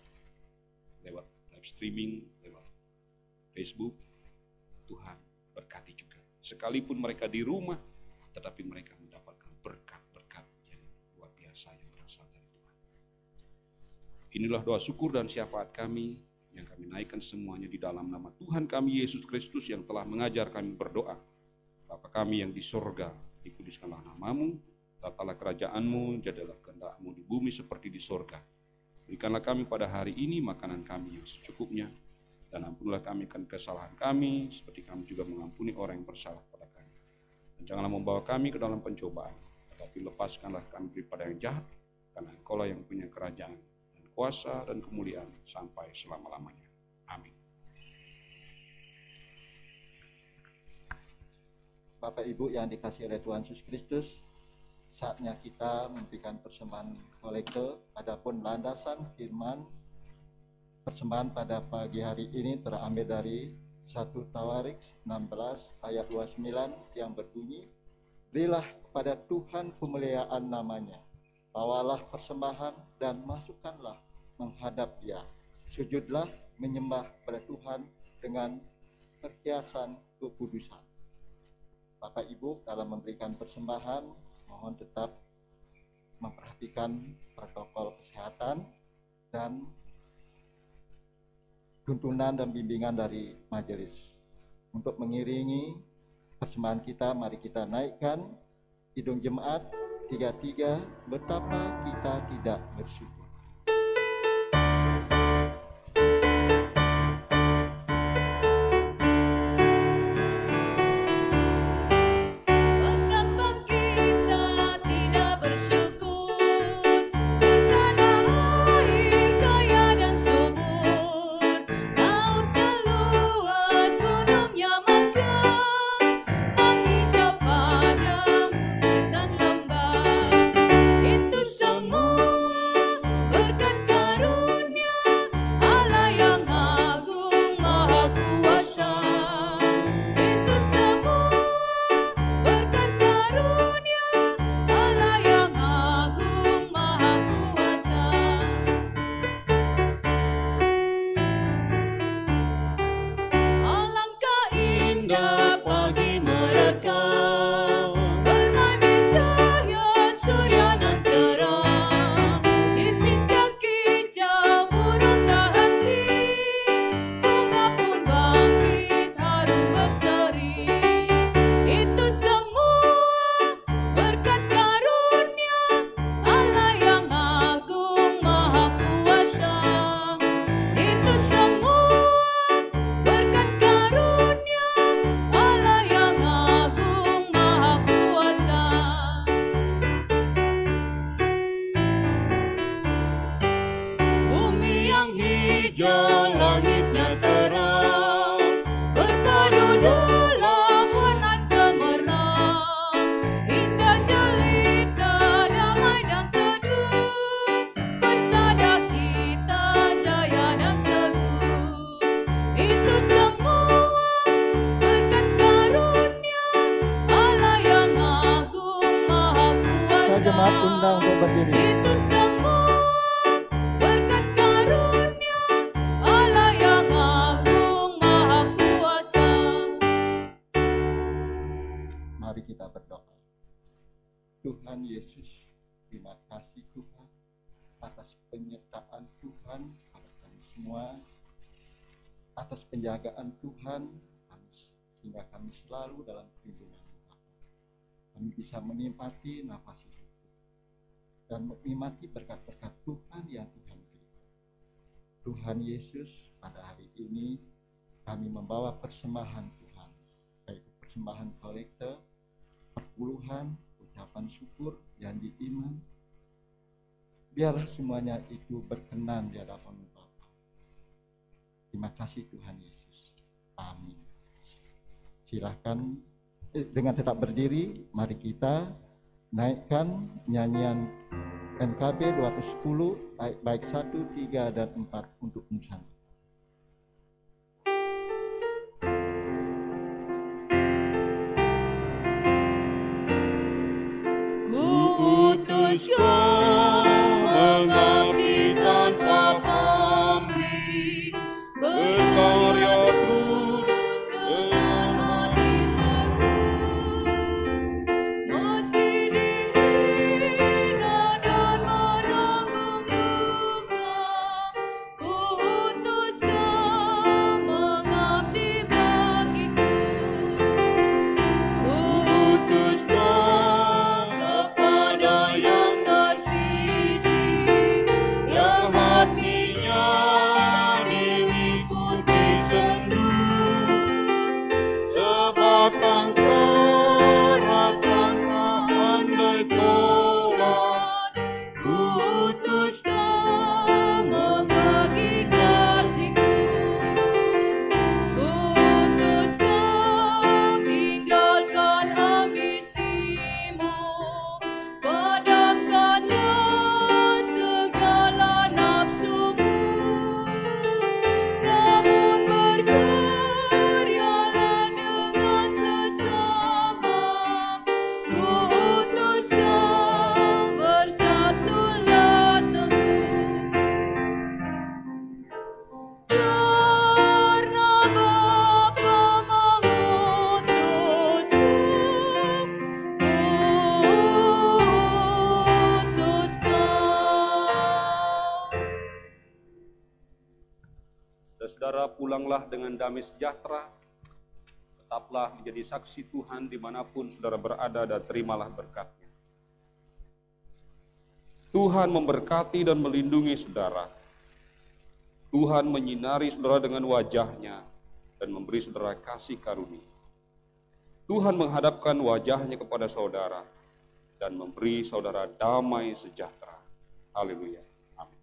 lewat live streaming, lewat Facebook. Tuhan berkati juga. Sekalipun mereka di rumah, tetapi mereka mendapatkan berkat-berkat yang luar biasa yang berasal dari Tuhan. Inilah doa syukur dan syafaat kami yang kami naikkan semuanya di dalam nama Tuhan kami Yesus Kristus yang telah mengajar kami berdoa. Bapa kami yang di sorga, dikuduskanlah namamu, tatalah kerajaanmu, jadilah kehendak-Mu di bumi seperti di sorga. Berikanlah kami pada hari ini makanan kami yang secukupnya, dan ampunilah kami akan kesalahan kami, seperti kami juga mengampuni orang yang bersalah pada kami. Dan janganlah membawa kami ke dalam pencobaan, tetapi lepaskanlah kami daripada yang jahat, karena Engkau-lah yang punya kerajaan, kuasa dan kemuliaan sampai selama-lamanya. Amin. Bapak Ibu yang dikasihi oleh Tuhan Yesus Kristus, saatnya kita memberikan persembahan kolekte. Adapun landasan firman persembahan pada pagi hari ini terambil dari 1 Tawarik 16 ayat 29 yang berbunyi, berilah kepada Tuhan kemuliaan namanya, bawalah persembahan dan masukkanlah menghadap Dia, sujudlah menyembah pada Tuhan dengan perhiasan kekudusan. Bapak Ibu, dalam memberikan persembahan, mohon tetap memperhatikan protokol kesehatan dan tuntunan dan bimbingan dari majelis. Untuk mengiringi persembahan kita, mari kita naikkan Kidung Jemaat 33, betapa kita tidak bersyukur. Jemaat undang untuk berdiri. Itu semua berkat karunia Allah yang agung maha kuasa. Mari kita berdoa. Tuhan Yesus, terima kasih Tuhan atas penyertaan Tuhan pada kami semua, atas penjagaan Tuhan sehingga kami selalu dalam perlindungan Tuhan. Kami bisa menikmati nafas hidup dan menikmati berkat-berkat Tuhan yang Tuhan berikan. Tuhan Yesus, pada hari ini kami membawa persembahan Tuhan, yaitu persembahan kolekte, perpuluhan, ucapan syukur, janji iman. Biarlah semuanya itu berkenan di hadapan Bapa. Terima kasih Tuhan Yesus. Amin. Silakan dengan tetap berdiri, mari kita naikkan nyanyian NKB 210 baik 1, 3, dan 4 untuk Nusantara. Ku utus kau mengabdi tanpa pamrih, berkarya terus dengan hati teguh. Meski dihina dan menanggung duka, ku utus saudara pulanglah dengan damai sejahtera. Tetaplah menjadi saksi Tuhan dimanapun saudara berada dan terimalah berkat-Nya. Tuhan memberkati dan melindungi saudara. Tuhan menyinari saudara dengan wajah-Nya dan memberi saudara kasih karunia. Tuhan menghadapkan wajah-Nya kepada saudara dan memberi saudara damai sejahtera. Haleluya. Amin.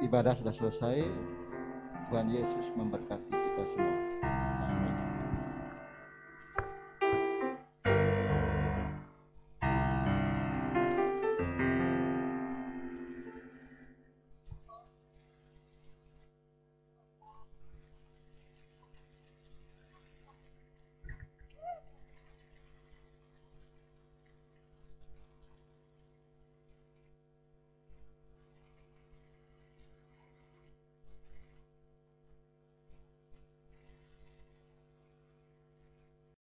Ibadah sudah selesai. Tuhan Yesus memberkati kita semua. Amin.